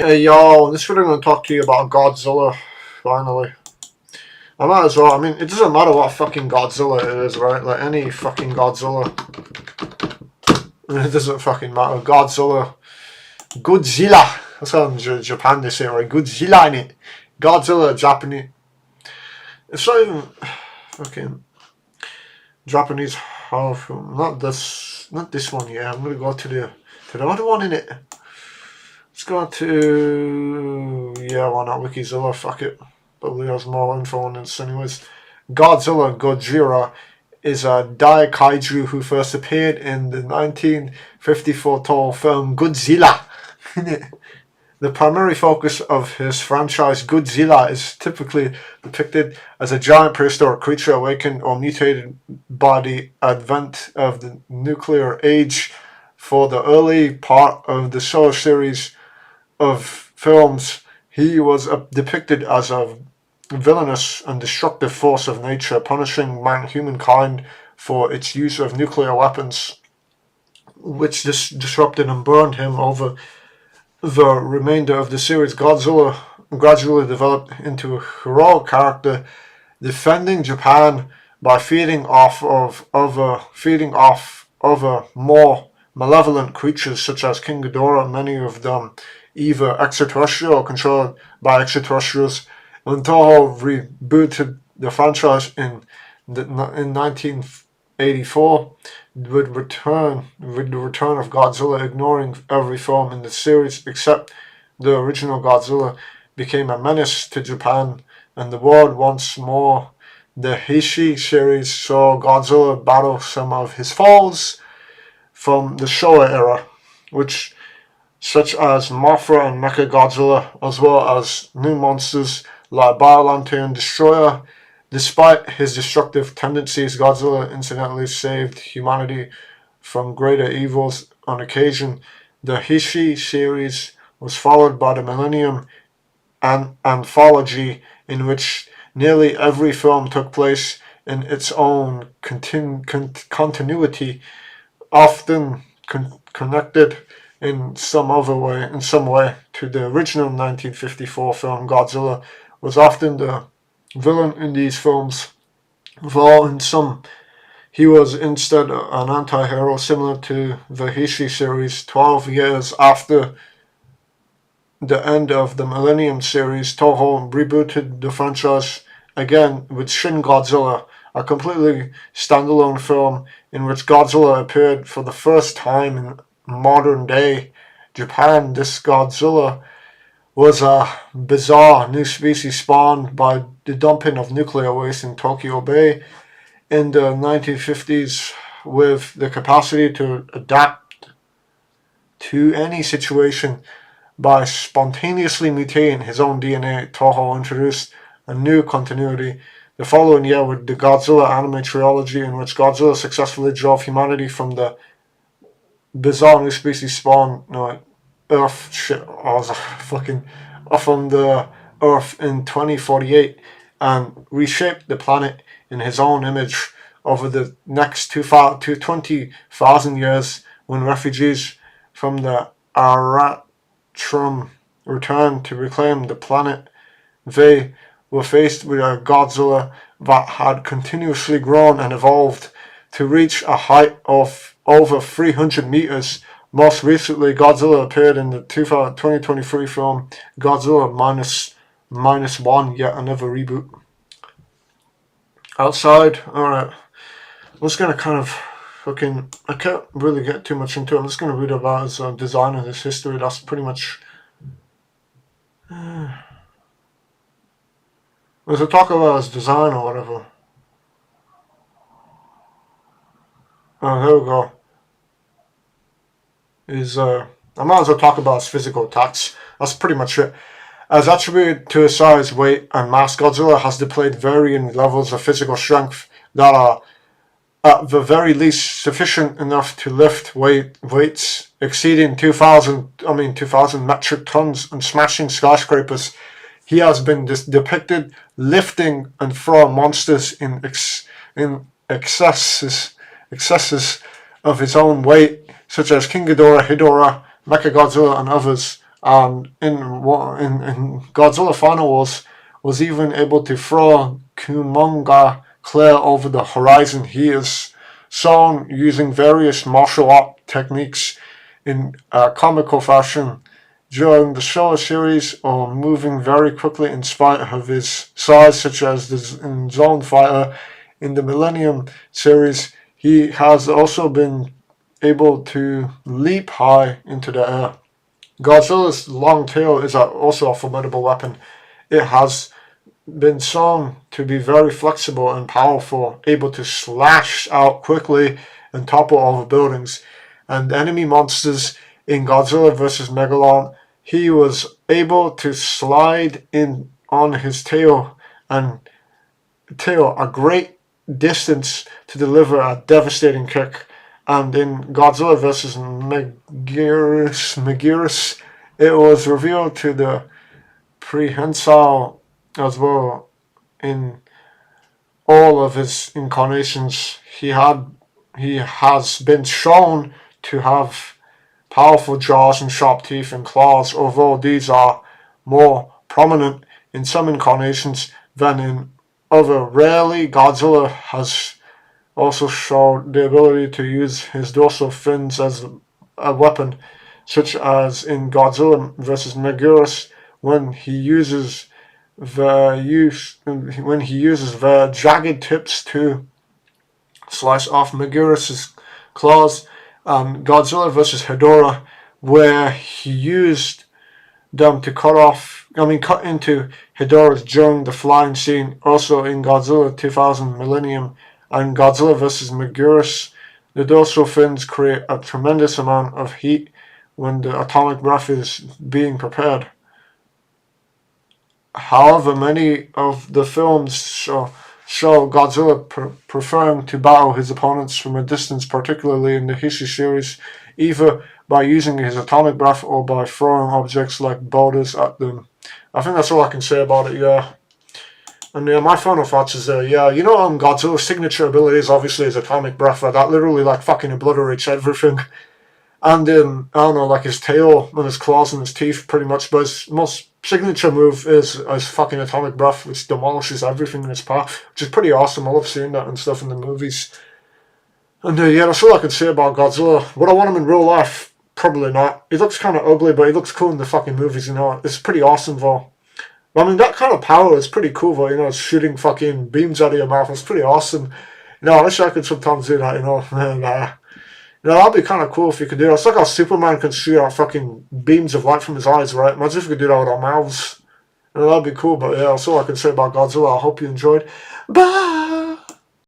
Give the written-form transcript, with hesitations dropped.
Hey yo, in this video I'm going to talk to you about Godzilla, finally. I might as well, I mean, it doesn't matter what fucking Godzilla it is, right? Like, any fucking Godzilla. It doesn't fucking matter. Godzilla. Godzilla. That's how in Japan they say it, right? Godzilla in it. Godzilla, Japanese. It's not even fucking Japanese horror film. Not this one, yeah. I'm going to go to the other one in it. Let's go to, yeah, why not Wikizilla, fuck it. Probably has more info on this anyways. Godzilla is a daikaiju who first appeared in the 1954 Toho film Godzilla. The primary focus of his franchise, Godzilla, is typically depicted as a giant prehistoric creature awakened or mutated by the advent of the nuclear age. For the early part of the solo series of films, he was depicted as a villainous and destructive force of nature, punishing humankind for its use of nuclear weapons, which disrupted and burned him. Over the remainder of the series, Godzilla gradually developed into a heroic character, defending Japan by feeding off other more malevolent creatures such as King Ghidorah, many of them either extraterrestrial or controlled by extraterrestrials. When Toho rebooted the franchise in 1984, with the return of Godzilla, ignoring every film in the series except the original Godzilla, became a menace to Japan and the world once more. The Heisei series saw Godzilla battle some of his foes from the Showa era, such as Mothra and Mechagodzilla, as well as new monsters like Bio-Lantern Destroyer. Despite his destructive tendencies, Godzilla incidentally saved humanity from greater evils on occasion. The Heisei series was followed by the Millennium Anthology, in which nearly every film took place in its own continuity, often connected in some way to the original 1954 film. Godzilla was often the villain in these films, though in some he was instead an anti-hero, similar to the Heisei series. 12 years after the end of the Millennium series, Toho rebooted the franchise again with Shin Godzilla, a completely standalone film in which Godzilla appeared for the first time in modern day Japan. This Godzilla was a bizarre new species spawned by the dumping of nuclear waste in Tokyo Bay in the 1950s, with the capacity to adapt to any situation by spontaneously mutating his own DNA. Toho introduced a new continuity the following year with the Godzilla anime trilogy, in which Godzilla successfully drove humanity from the bizarre new species spawn, Earth shit, from the Earth in 2048, and reshaped the planet in his own image over the next 20,000 years. When refugees from the Aratrum returned to reclaim the planet, they were faced with a Godzilla that had continuously grown and evolved to reach a height of over 300 meters. Most recently, Godzilla appeared in the 2023 film Godzilla minus one, yet another reboot. Outside, alright, I'm just going to kind of I can't really get too much into it. I'm just going to read about his design and his history. That's pretty much... There's a talk about his design or whatever. Oh, there we go. I might as well talk about his physical attacks. That's pretty much it. As attributed to his size, weight, and mass, Godzilla has displayed varying levels of physical strength that are, at the very least, sufficient enough to lift weights exceeding 2,000 metric tons and smashing skyscrapers. He has been depicted lifting and throwing monsters in excesses of his own weight, such as King Ghidorah, Mechagodzilla, and others. And in Godzilla Final Wars, was even able to throw Kumonga clear over the horizon. He is shown using various martial art techniques in a comical fashion during the show series, or moving very quickly in spite of his size, such as in Zone Fighter. In the Millennium series, he has also been able to leap high into the air. Godzilla's long tail is also a formidable weapon. It has been shown to be very flexible and powerful, able to slash out quickly and topple over buildings. And enemy monsters in Godzilla vs. Megalon, he was able to slide in on his tail a great distance to deliver a devastating kick. And in Godzilla vs. Megaris, it was revealed to the prehensile as well. In all of his incarnations, he has been shown to have powerful jaws and sharp teeth and claws, although these are more prominent in some incarnations than in other. Rarely, Godzilla has also showed the ability to use his dorsal fins as a weapon, such as in Godzilla vs. Megaris, when he uses the jagged tips to slice off Megaris's claws. Godzilla vs. Hedorah, where he used them to cut into Hedorah during the flying scene. Also in Godzilla 2000 Millennium and Godzilla vs. Megaris, the dorsal fins create a tremendous amount of heat when the atomic breath is being prepared. However, many of the films show Godzilla preferring to battle his opponents from a distance, particularly in the Hishi series, either by using his atomic breath or by throwing objects like boulders at them. I think that's all I can say about it, yeah. And yeah, my final thoughts is Godzilla's signature ability is obviously his atomic breath, that literally like fucking obliterates everything. And I don't know, like his tail and his claws and his teeth pretty much, but his most signature move is his fucking atomic breath, which demolishes everything in its path, which is pretty awesome. I love seeing that and stuff in the movies. And yeah, that's all I can say about Godzilla. Would I want him in real life? Probably not. He looks kind of ugly, but he looks cool in the fucking movies, It's pretty awesome, though. I mean, that kind of power is pretty cool, though, it's shooting fucking beams out of your mouth. It's pretty awesome. I wish I could sometimes do that, and, that'd be kind of cool if you could do that. It's like how Superman can shoot out fucking beams of light from his eyes, right? Imagine if we could do that with our mouths. That'd be cool, but yeah, that's all I can say about Godzilla. I hope you enjoyed. Bye!